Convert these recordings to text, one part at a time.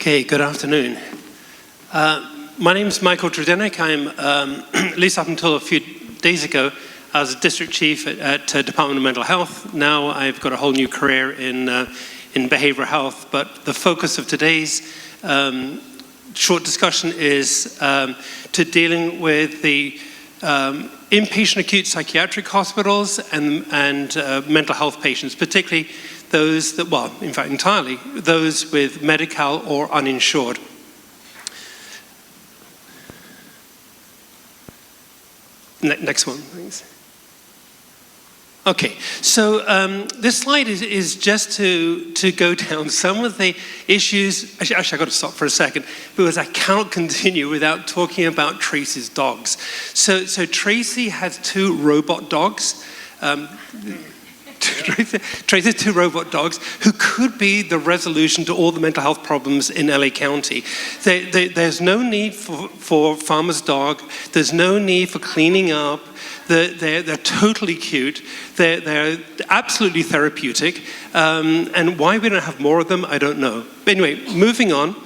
Okay, good afternoon. My name is Michael Drudenick. I'm, at least up until a few days ago, I was a district chief at Department of Mental Health. Now I've got a whole new career in behavioral health, but the focus of today's short discussion is to dealing with the inpatient acute psychiatric hospitals and mental health patients, particularly those that, well, in fact, entirely, those with Medi-Cal or uninsured. Next one, please. Okay, so this slide is just to go down some of the issues. Actually, I've got to stop for a second because I cannot continue without talking about Tracy's dogs. So Tracy has two robot dogs. Tracy's two robot dogs who could be the resolution to all the mental health problems in LA County. There's no need for farmer's dog. There's no need for cleaning up. They're totally cute. They're absolutely therapeutic. And why we don't have more of them, I don't know. But anyway, moving on.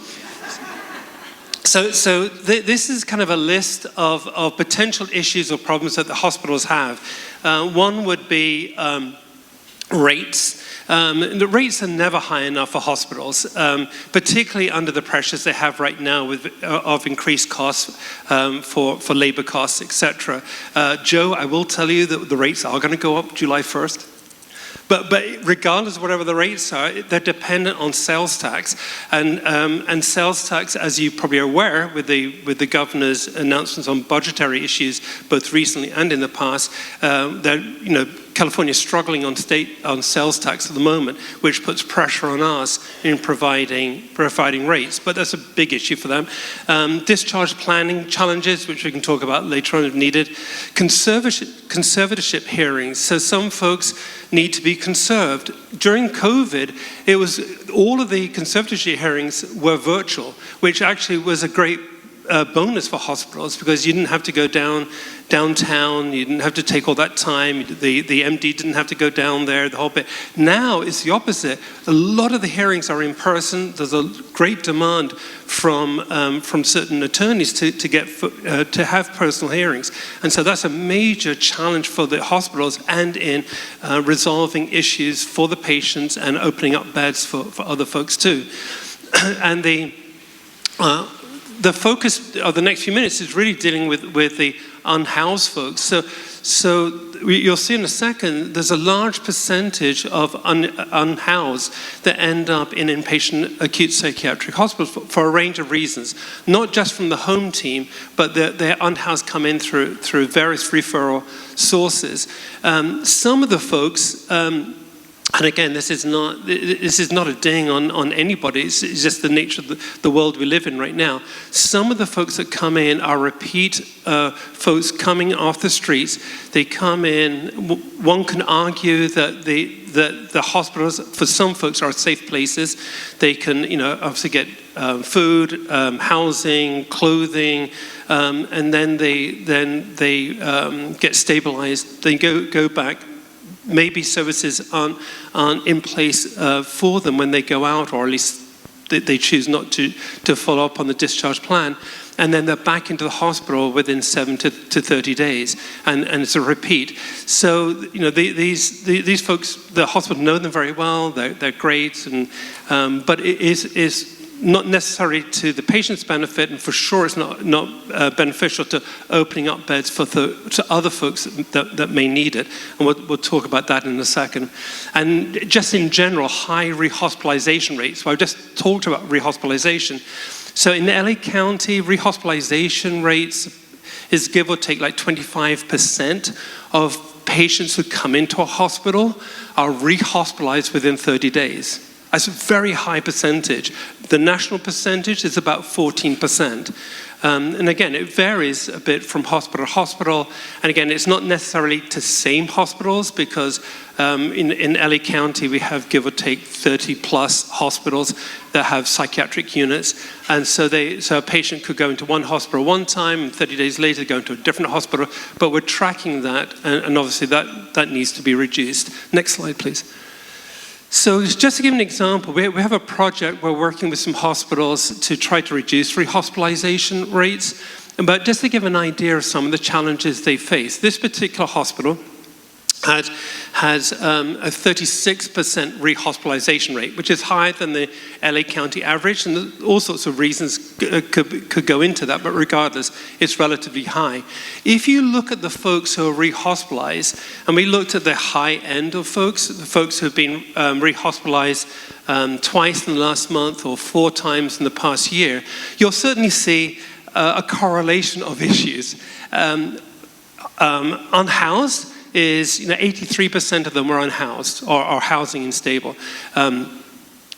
So this is kind of a list of potential issues or problems that the hospitals have. One would be rates. The rates are never high enough for hospitals, particularly under the pressures they have right now of increased costs for labor costs, etc. Joe, I will tell you that the rates are going to go up July 1st. But regardless of whatever the rates are, they're dependent on sales tax, and sales tax, as you probably are aware, with the governor's announcements on budgetary issues, both recently and in the past, California's struggling on sales tax at the moment, which puts pressure on us in providing rates. But that's a big issue for them. Discharge planning challenges, which we can talk about later on if needed. Conservatorship hearings. So some folks need to be conserved. During COVID, it was all of the conservatorship hearings were virtual, which actually was a great bonus for hospitals because you didn't have to go downtown, you didn't have to take all that time, the MD didn't have to go down there, the whole bit. Now it's the opposite. A lot of the hearings are in person. There's a great demand from certain attorneys to have personal hearings. And so that's a major challenge for the hospitals and in resolving issues for the patients and opening up beds for other folks too. And the focus of the next few minutes is really dealing with the unhoused folks. So you'll see in a second, there's a large percentage of unhoused that end up in inpatient acute psychiatric hospitals for a range of reasons. Not just from the home team, but their unhoused come in through various referral sources. Some of the folks, and again, this is not a ding on anybody. It's just the nature of the world we live in right now. Some of the folks that come in are repeat folks coming off the streets. They come in. One can argue that the hospitals for some folks are safe places. They can, obviously get food, housing, clothing, and then they get stabilized. They go back. Maybe services aren't in place for them when they go out, or at least they choose not to follow up on the discharge plan. And then they're back into the hospital within 7 to 30 days. And it's a repeat. So, these folks, the hospital know them very well, they're great, but it is not necessarily to the patient's benefit, and for sure it's not beneficial to opening up beds to other folks that may need it. And we'll talk about that in a second. And just in general, high rehospitalization rates. So I've just talked about rehospitalization. So in LA County, rehospitalization rates is give or take like 25% of patients who come into a hospital are rehospitalized within 30 days. That's a very high percentage. The national percentage is about 14%. And again, it varies a bit from hospital to hospital. And again, it's not necessarily to same hospitals because in LA County, we have give or take 30 plus hospitals that have psychiatric units. And so a patient could go into one hospital one time, and 30 days later go into a different hospital. But we're tracking that, and obviously that needs to be reduced. Next slide, please. So just to give an example, we have a project, we're working with some hospitals to try to reduce rehospitalization rates. But just to give an idea of some of the challenges they face, this particular hospital has a 36% rehospitalization rate, which is higher than the LA County average, and all sorts of reasons could go into that, but regardless, it's relatively high. If you look at the folks who are rehospitalized, and we looked at the high end of folks, the folks who have been rehospitalized twice in the last month or 4 times in the past year, you'll certainly see a correlation of issues. Unhoused is, 83% of them are unhoused or are housing unstable.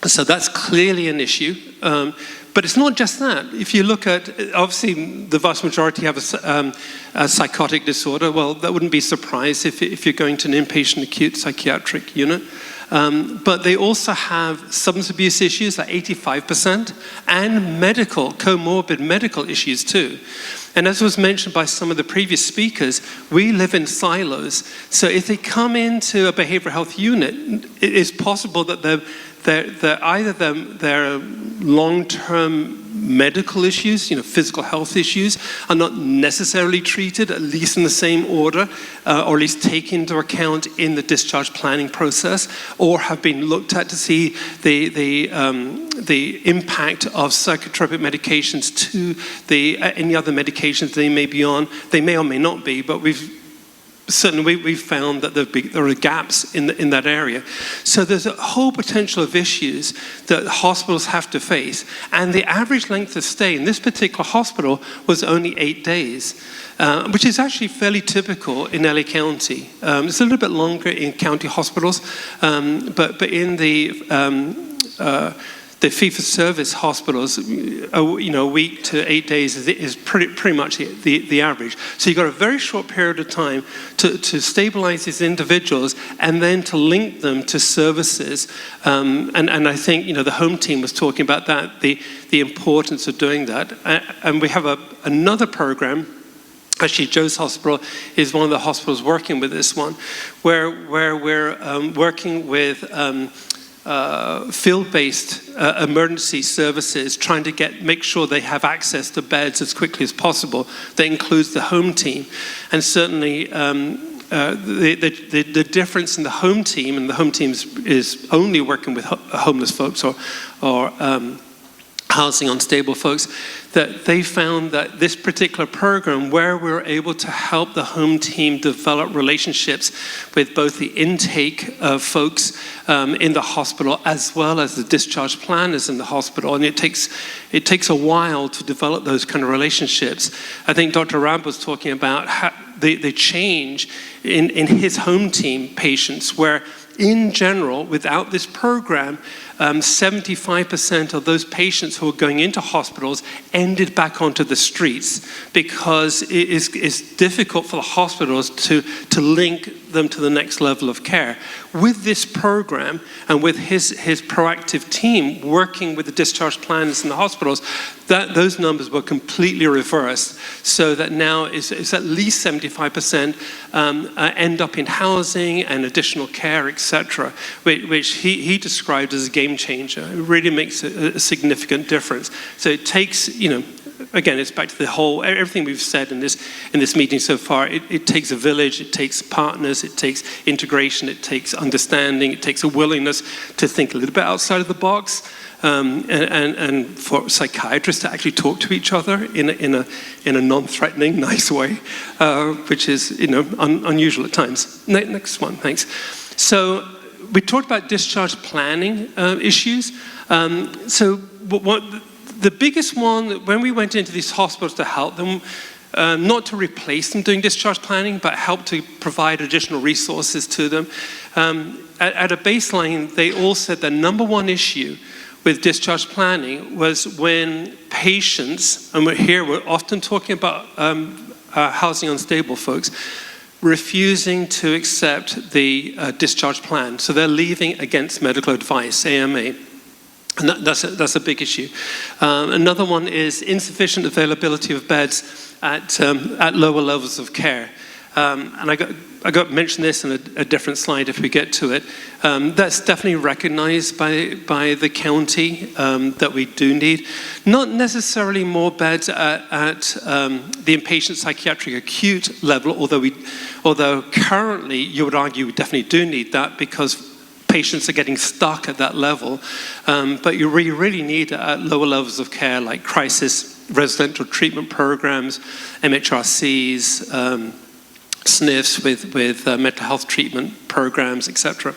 So that's clearly an issue. But it's not just that. If you look at, obviously, the vast majority have a psychotic disorder. Well, that wouldn't be a surprise if you're going to an inpatient acute psychiatric unit. But they also have substance abuse issues, like 85%, and comorbid medical issues too. And as was mentioned by some of the previous speakers, we live in silos. So if they come into a behavioral health unit, it is possible that their long-term medical issues, physical health issues, are not necessarily treated, at least in the same order, or at least taken into account in the discharge planning process, or have been looked at to see the impact of psychotropic medications to any other medications they may be on. They may or may not be, but we've found that there are gaps in that area. So there's a whole potential of issues that hospitals have to face. And the average length of stay in this particular hospital was only 8 days, which is actually fairly typical in LA County. It's a little bit longer in county hospitals, but in the fee-for-service hospitals, a week to 8 days is pretty much the average. So you've got a very short period of time to stabilize these individuals and then to link them to services. And I think, the home team was talking about that, the importance of doing that. And we have another program. Actually, Joe's hospital is one of the hospitals working with this one, where we're working with field-based emergency services, trying to make sure they have access to beds as quickly as possible. That includes the home team. And certainly the difference in the home team, and the home team is only working with homeless folks or housing unstable folks, that they found that this particular program, where we were able to help the home team develop relationships with both the intake of folks in the hospital as well as the discharge planners in the hospital, and it takes a while to develop those kind of relationships. I think Dr. Rab was talking about the change in his home team patients, where in general, without this program, 75% of those patients who are going into hospitals ended back onto the streets, because it's difficult for the hospitals to link them to the next level of care. With this program and with his proactive team working with the discharge planners in the hospitals, those numbers were completely reversed, so that now it's at least 75% end up in housing and additional care, etc., which he described as a game changer. It really makes a significant difference. So it takes, again, it's back to everything we've said in this meeting so far. It takes a village, it takes partners, it takes integration, it takes understanding, it takes a willingness to think a little bit outside of the box, and for psychiatrists to actually talk to each other in a non-threatening, nice way, which is unusual at times. Next one, thanks. So we talked about discharge planning issues. So the biggest one, when we went into these hospitals to help them, not to replace them doing discharge planning, but help to provide additional resources to them. At a baseline, they all said the number one issue with discharge planning was when patients, and we're often talking about housing unstable folks, refusing to accept the discharge plan. So they're leaving against medical advice, AMA. And that's a big issue. Another one is insufficient availability of beds at lower levels of care. and I got to mention this in a different slide if we get to it. That's definitely recognized by the county that we do need. Not necessarily more beds at the inpatient psychiatric acute level, although currently you would argue we definitely do need that because patients are getting stuck at that level. But you really need it at lower levels of care like crisis residential treatment programs, MHRCs, SNFs with mental health treatment programs, etc.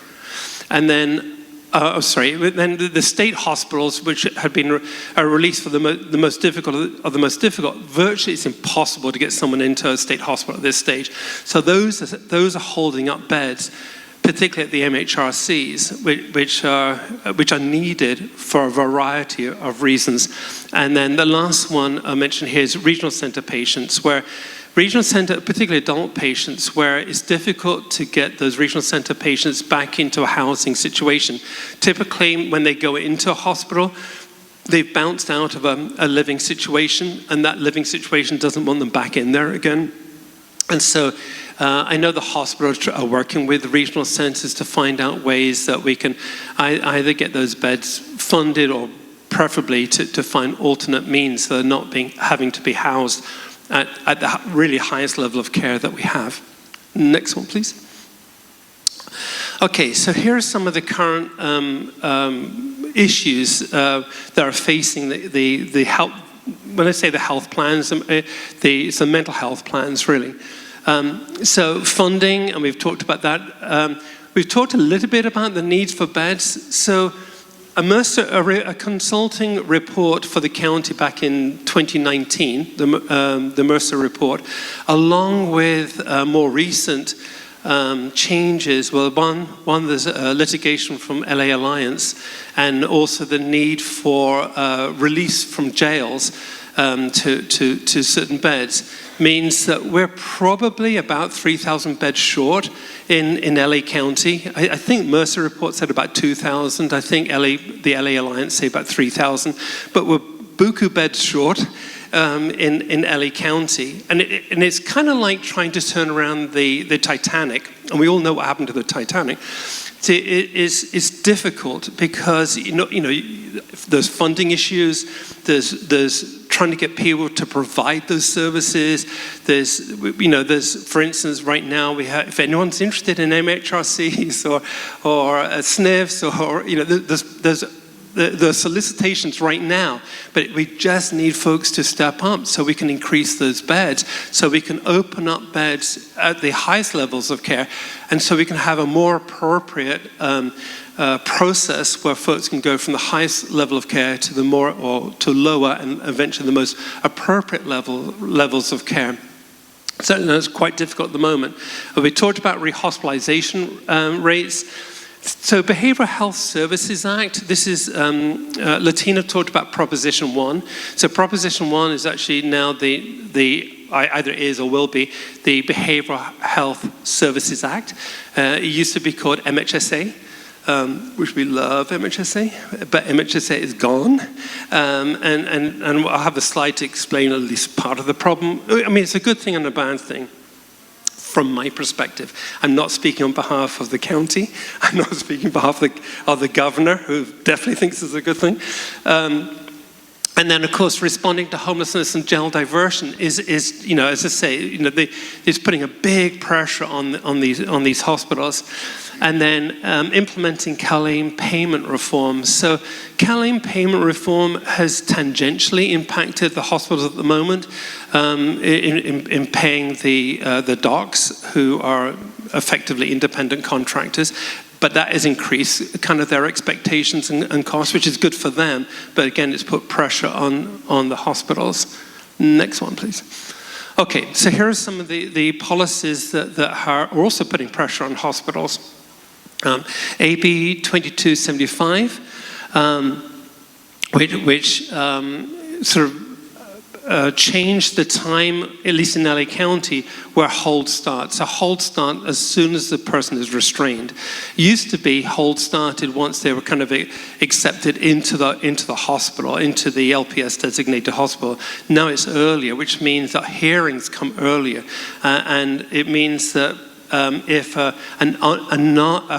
And then, then the state hospitals, which had been released for the most difficult of the most difficult. Virtually, it's impossible to get someone into a state hospital at this stage. So those are holding up beds, particularly at the MHRCs, which are needed for a variety of reasons. And then the last one I mentioned here is regional center patients, where regional center, particularly adult patients, where it's difficult to get those regional center patients back into a housing situation. Typically, when they go into a hospital, they've bounced out of a living situation, and that living situation doesn't want them back in there again. And so I know the hospitals are working with the regional centers to find out ways that we can either get those beds funded or preferably to find alternate means that are not having to be housed at the really highest level of care that we have. Next one, please. Okay, so here are some of the current issues that are facing the health. When I say the health plans, the mental health plans, really. So funding, and we've talked about that. We've talked a little bit about the needs for beds. So a consulting report for the county back in 2019, the Mercer report, along with more recent changes. Well, one there's litigation from LA Alliance, and also the need for release from jails to certain beds, means that we're probably about 3,000 beds short in LA County. I think Mercer report said about 2,000. I think the LA Alliance say about 3,000. But we're buku beds short in LA County. And it's kind of like trying to turn around the Titanic. And we all know what happened to the Titanic. It's difficult because there's funding issues, there's trying to get people to provide those services. There's for instance, right now we have, if anyone's interested in MHRCs or SNFs or the solicitations right now, but we just need folks to step up so we can increase those beds, so we can open up beds at the highest levels of care, and so we can have a more appropriate process where folks can go from the highest level of care to the more or to lower and eventually the most appropriate levels of care. So it's quite difficult at the moment. We talked about rehospitalization rates. So Behavioral Health Services Act, this is, Latina talked about Proposition 1. So Proposition 1 is actually now either is or will be the Behavioral Health Services Act. It used to be called MHSA, which we love MHSA, but MHSA is gone. And I'll have a slide to explain at least part of the problem. I mean, it's a good thing and a bad thing. From my perspective, I'm not speaking on behalf of the county. I'm not speaking on behalf of the governor, who definitely thinks it's a good thing. And then, of course, responding to homelessness and jail diversion is as I say, it's putting a big pressure on these hospitals. And then implementing CalAIM payment reform. So CalAIM payment reform has tangentially impacted the hospitals at the moment in paying the docs, who are effectively independent contractors. But that has increased kind of their expectations and costs, which is good for them. But again, it's put pressure on the hospitals. Next one, please. Okay, so here are some of the policies that are also putting pressure on hospitals. AB 2275, which sort of changed the time, at least in LA County, where hold starts. So hold start as soon as the person is restrained. Used to be hold started once they were kind of accepted into the hospital, into the LPS designated hospital. Now it's earlier, which means that hearings come earlier, and it means that if a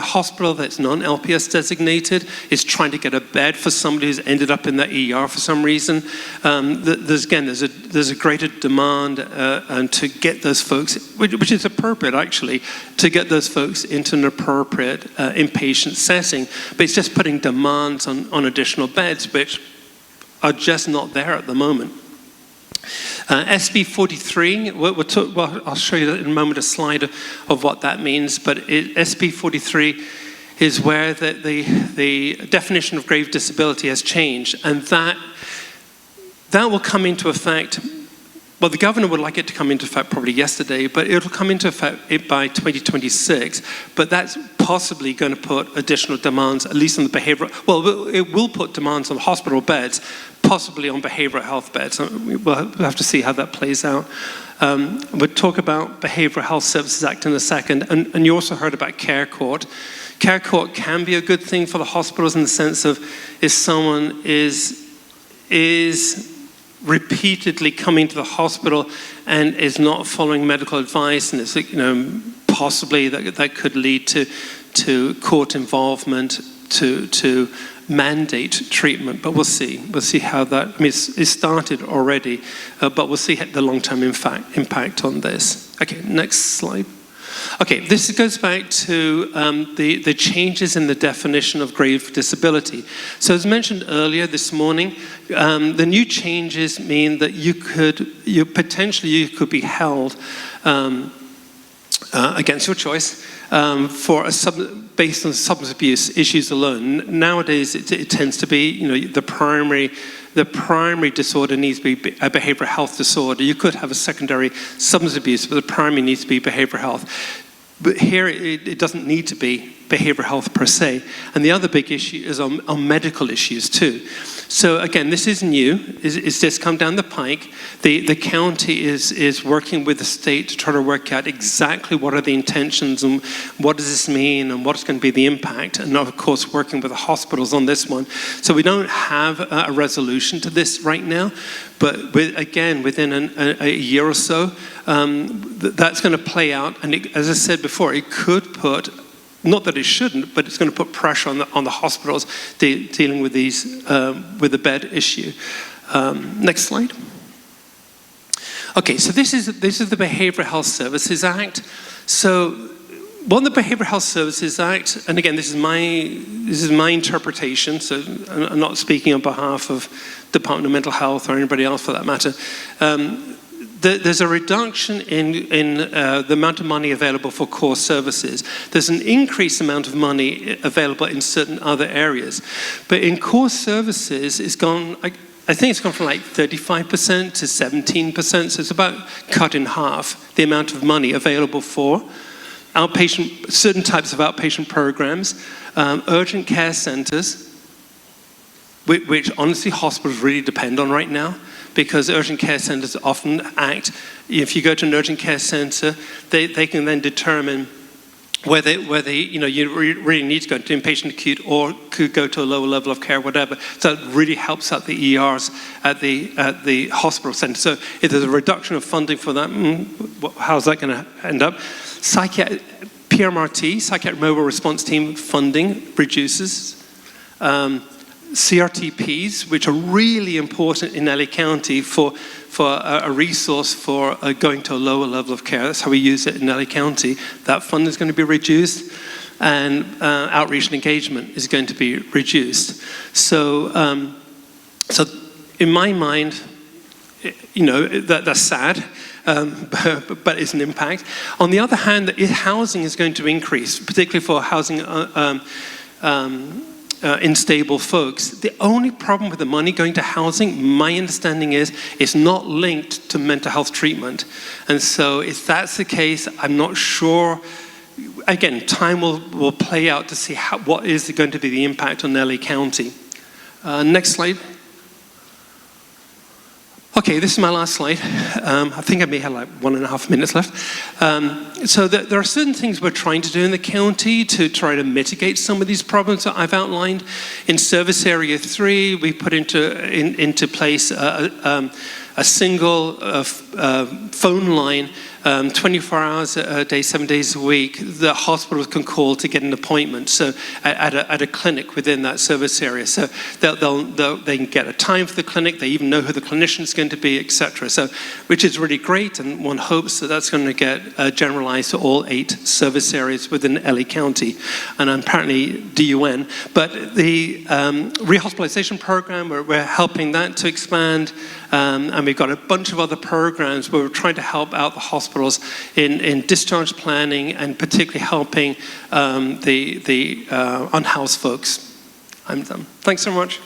hospital that's non-LPS designated is trying to get a bed for somebody who's ended up in the ER for some reason, there's a greater demand and to get those folks, which is appropriate actually, to get those folks into an appropriate inpatient setting. But it's just putting demands on additional beds, which are just not there at the moment. SB 43, I'll show you in a moment a slide of what that means, but SB 43 is where the definition of grave disability has changed, and that will come into effect. Well, the governor would like it to come into effect probably yesterday, but it'll come into effect by 2026. But that's possibly going to put additional demands, at least on the behavioral. Well, it will put demands on hospital beds, possibly on behavioral health beds. We'll have to see how that plays out. We'll talk about Behavioral Health Services Act in a second, and you also heard about Care Court. Care Court can be a good thing for the hospitals in the sense of if someone is repeatedly coming to the hospital and is not following medical advice, and it's, possibly that could lead to court involvement to mandate treatment. But we'll see how that. I mean, it's started already, but we'll see the long-term impact on this. Okay, next slide. Okay, this goes back to the changes in the definition of grave disability. So as mentioned earlier this morning, the new changes mean that you could be held against your choice based on substance abuse issues alone. Nowadays, it tends to be, the primary disorder needs to be a behavioral health disorder. You could have a secondary substance abuse, but the primary needs to be behavioral health. But here, it doesn't need to be behavioral health per se. And the other big issue is on medical issues too. So again, this is new. It's just come down the pike. The county is working with the state to try to work out exactly what are the intentions and what does this mean and what's going to be the impact. And of course, working with the hospitals on this one. So we don't have a resolution to this right now. But within a year or so, that's going to play out. And as I said before, it could put, not that it shouldn't, but it's going to put pressure on the hospitals dealing with with the bed issue. Next slide. Okay, so this is the Behavioral Health Services Act. So what the Behavioral Health Services Act, and again, this is my interpretation, so I'm not speaking on behalf of Department of Mental Health or anybody else for that matter. There's a reduction in the amount of money available for core services. There's an increased amount of money available in certain other areas. But in core services, it's gone, I think it's gone from like 35% to 17%, so it's about cut in half the amount of money available for outpatient, certain types of outpatient programs, urgent care centers, which honestly hospitals really depend on right now, because urgent care centers often act, if you go to an urgent care center, they can then determine whether you really need to go to inpatient acute or could go to a lower level of care, whatever. So it really helps out the ERs at the hospital center. So if there's a reduction of funding for that, how's that going to end up? PMRT, Psychiatric Mobile Response Team funding reduces. CRTPs, which are really important in LA County for a resource for going to a lower level of care. That's how we use it in LA County. That fund is going to be reduced, and outreach and engagement is going to be reduced. So in my mind, that's sad. But it's an impact. On the other hand, housing is going to increase, particularly for housing unstable folks. The only problem with the money going to housing, my understanding is, it's not linked to mental health treatment. And so if that's the case, I'm not sure. Again, time will play out to see what is going to be the impact on LA County. Next slide. Okay, this is my last slide. I think I may have like 1.5 minutes left. So there are certain things we're trying to do in the county to try to mitigate some of these problems that I've outlined. In Service Area 3, we put into place a single phone line 24 hours a day, 7 days a week, the hospitals can call to get an appointment. So at a clinic within that service area. So they can get a time for the clinic, they even know who the clinician is going to be, etc. So, which is really great, and one hopes that that's going to get generalized to all 8 service areas within LA County, and apparently DUN. But the rehospitalization program, we're helping that to expand, and we've got a bunch of other programs where we're trying to help out the hospitals in discharge planning, and particularly helping the unhoused folks. I'm done. Thanks so much.